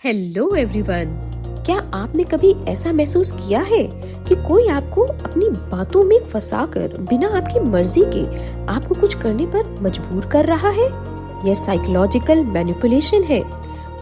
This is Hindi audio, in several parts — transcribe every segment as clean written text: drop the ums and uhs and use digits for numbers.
Hello everyone. क्या आपने कभी ऐसा महसूस किया है कि कोई आपको अपनी बातों में फंसाकर बिना आपकी मर्जी के आपको कुछ करने पर मजबूर कर रहा है? यह साइकोलॉजिकल मैनिपुलेशन है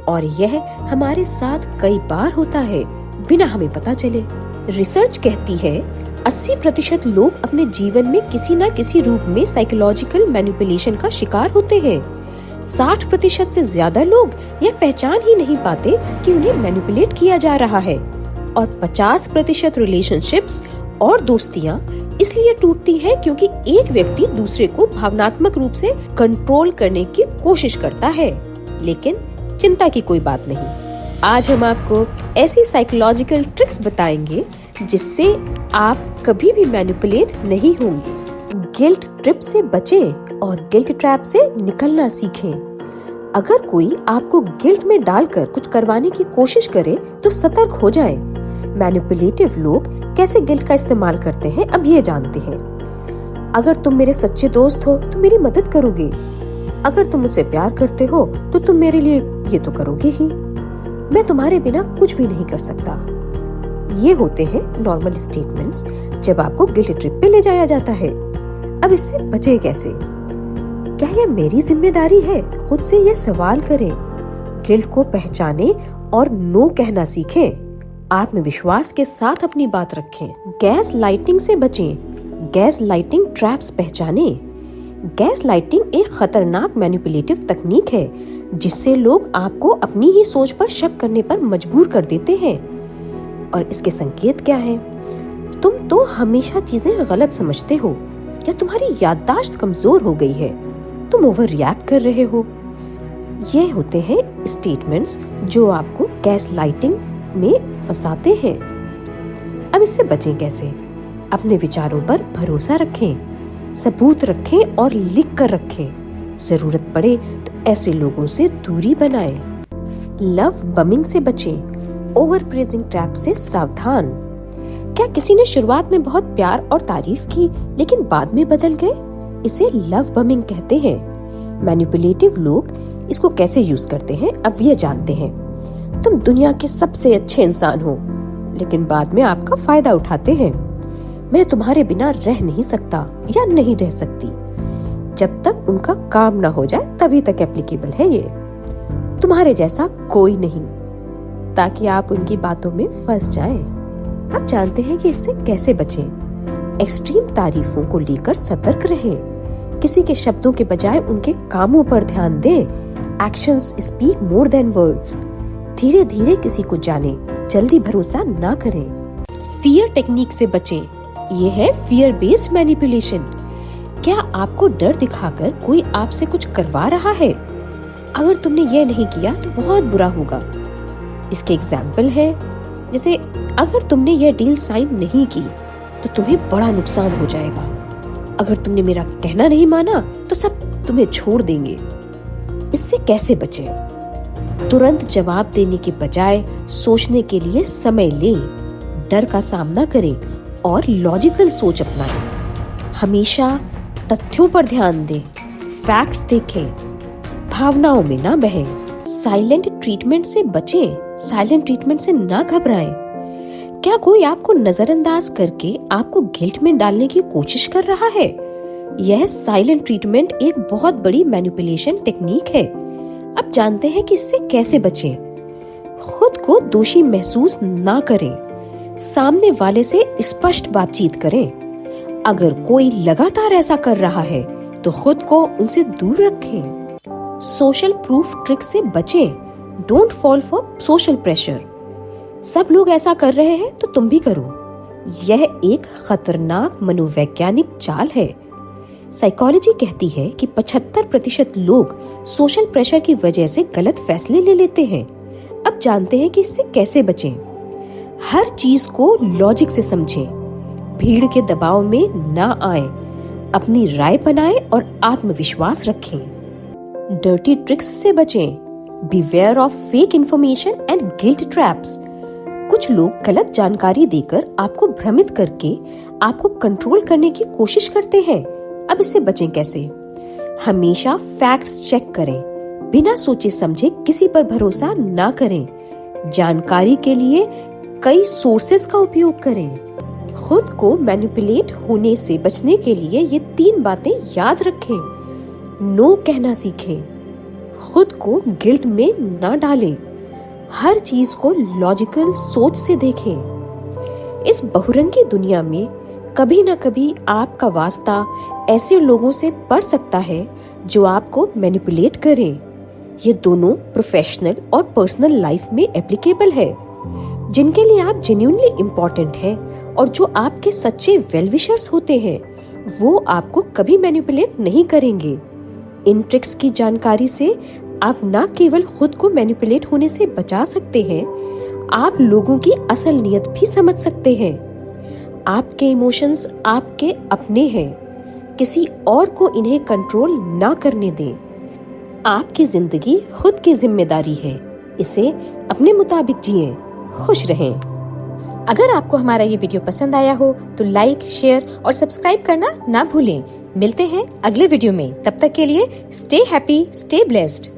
और यह हमारे साथ कई बार होता है बिना हमें पता चले। रिसर्च कहती है 80% लोग अपने जीवन में किसी न किसी रूप में साइकोलॉजिकल मैनिपुलेशन का शिकार होते हैं। 60% से ज्यादा लोग यह पहचान ही नहीं पाते कि उन्हें मैनिपुलेट किया जा रहा है और 50% रिलेशनशिप्स और दोस्तियां इसलिए टूटती हैं क्योंकि एक व्यक्ति दूसरे को भावनात्मक रूप से कंट्रोल करने की कोशिश करता है। लेकिन चिंता की कोई बात नहीं। आज हम आपको ऐसी साइकोलॉजिकल ट्रिक्स बताएंगे जिससे आप कभी भी मैनिपुलेट नहीं होंगे। गिल्ट ट्रिप से बचें और गिल्ट ट्रैप से निकलना सीखें। अगर कोई आपको गिल्ट में डालकर कुछ करवाने की कोशिश करे तो सतर्क हो जाएं। मैनिपुलेटिव लोग कैसे गिल्ट का इस्तेमाल करते हैं अब ये जानते हैं। अगर तुम मेरे सच्चे दोस्त हो तो मेरी मदद करोगे। अगर तुम मुझसे प्यार करते हो तो तुम मेरे लिए ये तो करोगे ही। मैं तुम्हारे बिना कुछ भी नहीं कर सकता। ये होते हैं नॉर्मल स्टेटमेंट्स जब आपको गिल्ट ट्रिप पे ले जाया जाता है। अब इससे बचे कैसे? क्या यह मेरी जिम्मेदारी है? खुद से ये सवाल करें। गिल्ट को पहचानें और नो कहना सीखें। आत्मविश्वास के साथ अपनी बात रखें। गैस लाइटिंग से बचें। गैस लाइटिंग ट्रैप्स पहचानें। गैस लाइटिंग एक खतरनाक मैनिपुलेटिव तकनीक है जिससे लोग आपको अपनी ही सोच पर शक करने पर मजबूर कर देते हैं। और इसके संकेत क्या हैं? तुम तो हमेशा चीजें गलत समझते हो या तुम्हारी याददाश्त कमजोर हो गई है। तुम ओवर रिएक्ट कर रहे हो। ये होते हैं स्टेटमेंट्स जो आपको गैस लाइटिंग में फंसाते हैं। अब इससे बचें कैसे? अपने विचारों पर भरोसा रखें, सबूत रखें और लिख कर रखें। जरूरत पड़े तो ऐसे लोगों से दूरी बनाएं। लव बमिंग से बचें। ओवर प्रेजिंग ट्रैप से सावधान। क्या किसी ने शुरुआत में बहुत प्यार और तारीफ की लेकिन बाद में बदल गए? इसे लव बमिंग कहते हैं। मैनिपुलेटिव लोग इसको कैसे यूज करते हैं अब ये जानते हैं। तुम दुनिया के सबसे अच्छे इंसान हो लेकिन बाद में आपका फायदा उठाते हैं। मैं तुम्हारे बिना रह नहीं सकता या नहीं रह सकती। जब तक उनका काम ना हो जाए तभी तक एप्लीकेबल है ये। तुम्हारे जैसा कोई नहीं, ताकि आप उनकी बातों में फंस जाएं। आप जानते हैं कि इससे कैसे बचें। एक्सट्रीम तारीफों को लेकर सतर्क रहें। किसी के शब्दों के बजाय उनके कामों पर ध्यान दें। Actions speak more than words. धीरे धीरे किसी को जाने, जल्दी भरोसा ना करें। फियर टेक्निक से बचें। ये है फियर बेस्ड मैनिपुलेशन। क्या आपको डर दिखाकर कोई आपसे कुछ करवा रहा है? अगर तुमने ये नहीं किया तो बहुत बुरा होगा। इसके एग्जाम्पल है जैसे अगर तुमने यह डील साइन नहीं की तो तुम्हें बड़ा नुकसान हो जाएगा। अगर तुमने मेरा कहना नहीं माना तो सब तुम्हें छोड़ देंगे। इससे कैसे बचें? तुरंत जवाब देने के बजाय सोचने के लिए समय लें। डर का सामना करें और लॉजिकल सोच अपनाएं। हमेशा तथ्यों पर ध्यान दें। फैक्ट्स देखें। भावनाओं में ना बहें। साइलेंट ट्रीटमेंट से बचें। साइलेंट ट्रीटमेंट से ना घबराएं। क्या कोई आपको नजरअंदाज करके आपको गिल्ट में डालने की कोशिश कर रहा है? यह साइलेंट ट्रीटमेंट एक बहुत बड़ी मैनिपुलेशन टेक्निक है। अब जानते हैं कि इससे कैसे बचें। खुद को दोषी महसूस ना करें। सामने वाले से स्पष्ट बातचीत करें। अगर कोई लगातार ऐसा कर रहा है तो खुद को उनसे दूर रखें। सोशल प्रूफ ट्रिक से बचें। Don't fall for social pressure. सब लोग ऐसा कर रहे हैं तो तुम भी करो। यह एक खतरनाक मनोवैज्ञानिक चाल है। साइकोलॉजी कहती है कि 75% लोग सोशल प्रेशर की वजह से गलत फैसले ले लेते हैं। अब जानते हैं कि इससे कैसे बचें। हर चीज को लॉजिक से समझें। भीड़ के दबाव में ना आए। अपनी राय बनाएं और आत्मविश्वास रखें। डर्टी ट्रिक्स से बचें। Beware of fake information and guilt traps. कुछ लोग गलत जानकारी देकर आपको भ्रमित करके आपको कंट्रोल करने की कोशिश करते हैं। अब इससे बचें कैसे? हमेशा फैक्ट्स चेक करें। बिना सोचे समझे किसी पर भरोसा ना करें। जानकारी के लिए कई सोर्सेस का उपयोग करें। खुद को मैनिपुलेट होने से बचने के लिए ये 3 बातें याद रखें। नो कहना सीखें, खुद को गिल्ट में ना डालें, हर चीज को लॉजिकल सोच से देखें। इस बहुरंगी दुनिया में कभी ना कभी आपका वास्ता ऐसे लोगों से पड़ सकता है जो आपको मैनिपुलेट करें। ये दोनों प्रोफेशनल और पर्सनल लाइफ में एप्लीकेबल है। जिनके लिए आप जेन्युइनली इम्पोर्टेंट हैं और जो आपके सच्चे वेल विशर्स होते हैं, वो आपको कभी मैनिपुलेट नहीं करेंगे। इन ट्रिक्स की जानकारी से आप न केवल खुद को मैनिपुलेट होने से बचा सकते हैं, आप लोगों की असल नीयत भी समझ सकते हैं। आपके इमोशंस आपके अपने हैं, किसी और को इन्हें कंट्रोल ना करने दें। आपकी जिंदगी खुद की जिम्मेदारी है, इसे अपने मुताबिक जिएं, खुश रहें। अगर आपको हमारा ये वीडियो पसंद आया हो तो लाइक, शेयर और सब्सक्राइब करना ना भूलें। मिलते हैं अगले वीडियो में, तब तक के लिए स्टे हैप्पी, स्टे ब्लेस्ड।